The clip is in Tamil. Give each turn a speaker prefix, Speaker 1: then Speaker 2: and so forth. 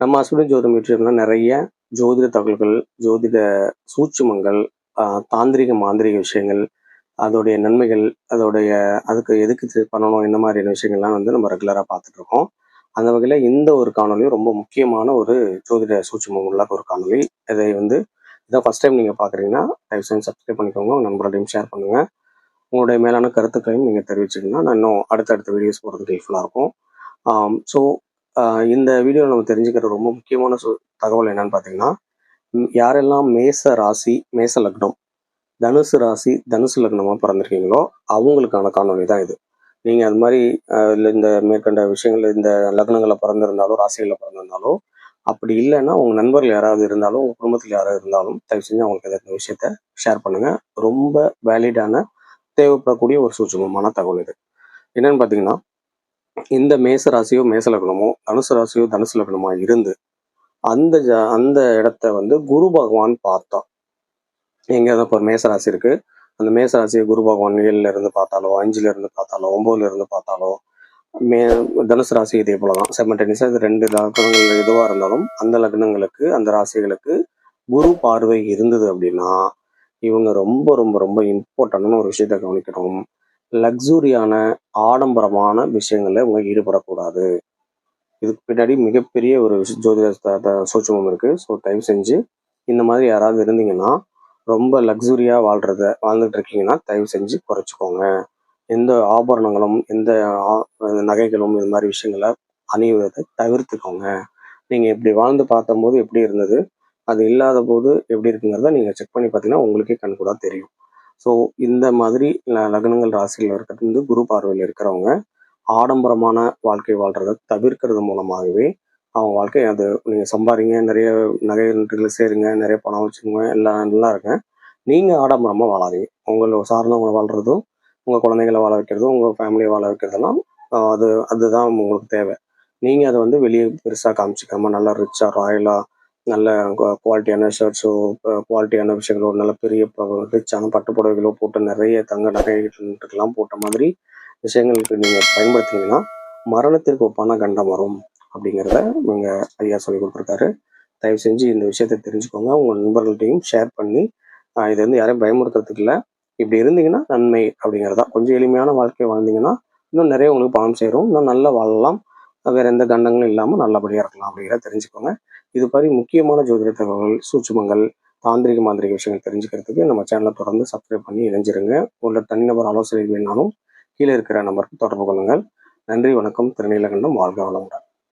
Speaker 1: நம்ம அஸ்வினி ஜோதிடம் யூடியூப்ல நிறைய ஜோதிட தகவல்கள், ஜோதிட சூட்சுமங்கள், தாந்திரிக மாந்திரிக விஷயங்கள், அதோடைய நன்மைகள், அதுக்கு எதுக்கு பண்ணணும், இந்த மாதிரியான விஷயங்கள்லாம் நம்ம ரெகுலராக பார்த்துட்டு இருக்கோம். அந்த வகையில் இந்த ஒரு காணொலியும் ரொம்ப முக்கியமான ஒரு ஜோதிட சூட்சுமம் உள்ள ஒரு காணொலி. இதை ஃபர்ஸ்ட் டைம் நீங்கள் பார்க்குறீங்கன்னா தயவு செஞ்சு சப்ஸ்கிரைப் பண்ணிக்கோங்க, உங்கள் நண்பர்களையும் ஷேர் பண்ணுங்கள். உங்களுடைய மேலான கருத்துக்களையும் நீங்கள் தெரிவிச்சிங்கன்னா நான் இன்னும் அடுத்தடுத்த வீடியோஸ் போகிறதுக்கு ஹெல்ப்ஃபுல்லாக இருக்கும். ஸோ இந்த வீடியோவில் நம்ம தெரிஞ்சுக்கிற ரொம்ப முக்கியமான தகவல் என்னன்னு பார்த்தீங்கன்னா, யாரெல்லாம் மேச ராசி, மேச லக்னம், தனுசு ராசி, தனுசு லக்னமாக பிறந்திருக்கீங்களோ அவங்களுக்கான காணொலி தான் இது. நீங்கள் அது மாதிரி இந்த மேற்கண்ட விஷயங்கள் இந்த லக்னங்களில் பிறந்திருந்தாலோ, ராசிகளில் பிறந்திருந்தாலோ, அப்படி இல்லைன்னா உங்கள் நண்பர்கள் யாராவது இருந்தாலும், உங்கள் குடும்பத்தில் யாராவது இருந்தாலும் தயவு செஞ்சு அவங்களுக்கு இந்த விஷயத்த ஷேர் பண்ணுங்கள். ரொம்ப வேலிடான, தேவைப்படக்கூடிய ஒரு சூட்சுமமான தகவல் இது. என்னன்னு பார்த்தீங்கன்னா, இந்த மேச ராசியோ மேச லக்னமோ, தனுசு ராசியோ தனுசு லக்னமோ இருந்து அந்த இடத்த குரு பகவான் பார்த்தா, எங்கேயாவது இப்போ மேச ராசி இருக்கு, அந்த மேச ராசியை குரு பகவான் 7ல இருந்து பார்த்தாலோ, 5ல இருந்து பார்த்தாலோ, 9ல இருந்து பார்த்தாலோ, தனுசு ராசி இதே போலதான் செமண்டனிஸா இது 2 லக்னங்கள் எதுவாக இருந்தாலும் அந்த லக்னங்களுக்கு, அந்த ராசிகளுக்கு குரு பார்வை இருந்தது அப்படின்னா இவங்க ரொம்ப ரொம்ப ரொம்ப இம்பார்ட்டன்டான ஒரு விஷயத்த கவனிக்கணும். லக்ஸூரியான ஆடம்பரமான விஷயங்கள்ல இவங்க ஈடுபடக்கூடாது. இதுக்கு பின்னாடி மிகப்பெரிய ஒரு ஜோதிட சூட்சுமம் இருக்கு. ஸோ தயவு செஞ்சு இந்த மாதிரி யாராவது இருந்தீங்கன்னா, ரொம்ப லக்ஸுரியா வாழ்ந்துட்டு இருக்கீங்கன்னா தயவு செஞ்சு குறைச்சிக்கோங்க. எந்த ஆபரணங்களும், எந்த நகைகளும், இது மாதிரி விஷயங்களை அணிவதை தவிர்த்துக்கோங்க. நீங்க இப்படி வாழ்ந்து பார்த்தபோது எப்படி இருந்தது, அது இல்லாத போது எப்படி இருக்குங்கிறத நீங்க செக் பண்ணி பார்த்தீங்கன்னா உங்களுக்கே கண்கூடா தெரியும். ஸோ இந்த மாதிரி லக்னங்கள் ராசிகள் இருக்கிறது குரு பார்வையில் இருக்கிறவங்க ஆடம்பரமான வாழ்க்கை வாழ்றதை தவிர்க்கிறது மூலமாகவே அவங்க வாழ்க்கை, அது நீங்கள் சம்பாதிங்க, நிறைய நகைகளை சேருங்க, நிறைய பணம் வச்சுக்கோங்க, எல்லாம் நல்லா இருங்க. நீங்கள் ஆடம்பரமாக வாழாதீங்க. உங்களை சார்ந்தவங்களை வாழ்றதும், உங்கள் குழந்தைங்களை வாழ வைக்கிறதும், உங்கள் ஃபேமிலியை வாழ வைக்கிறதெல்லாம் அதுதான் உங்களுக்கு தேவை. நீங்கள் அதை வெளியே பெருசாக காமிச்சிக்காம நல்லா ரிச்சாக, ராயலாக, நல்ல குவாலிட்டியான ஷர்ட்ஸோ, குவாலிட்டியான விஷயங்களோ, நல்ல பெரிய ரிச்சான பட்டு புடவைகளோ போட்டு நிறைய தங்க நகைகளுக்கெல்லாம் போட்ட மாதிரி விஷயங்களுக்கு நீங்கள் பயன்படுத்திங்கன்னா மரணத்திற்கு ஒப்பான கண்டம் வரும் அப்படிங்கிறத நீங்கள் ஐயா சொல்லி கொடுத்துருக்காரு. தயவு செஞ்சு இந்த விஷயத்த தெரிஞ்சுக்கோங்க. உங்கள் நண்பர்கள்ட்டையும் ஷேர் பண்ணி இது யாரையும் பயமுறுத்துறதுக்கு இல்லை, இப்படி இருந்தீங்கன்னா நன்மை அப்படிங்கிறதா. கொஞ்சம் எளிமையான வாழ்க்கை வாழ்ந்தீங்கன்னா இன்னும் நிறைய உங்களுக்கு பணம் சேரும், இன்னும் நல்லா வாழலாம், வேற எந்த கண்டங்களும் இல்லாமல் நல்லபடியாக இருக்கலாம் அப்படிங்கிறத தெரிஞ்சுக்கோங்க. இது மாதிரி முக்கியமான ஜோதிட தகவல்கள், சூட்சுமங்கள், தாந்திரிக மாந்திரிக விஷயங்கள் தெரிஞ்சுக்கிறதுக்கு நம்ம சேனலை தொடர்ந்து சப்ஸ்கிரைப் பண்ணி இணைஞ்சிருங்க. உங்களோட தனிநபர் ஆலோசனை வேணாலும் கீழே இருக்கிற நம்பருக்கு தொடர்பு கொள்ளுங்கள். நன்றி, வணக்கம். திருநீலகண்டம் வாழ்க வளமுடன்.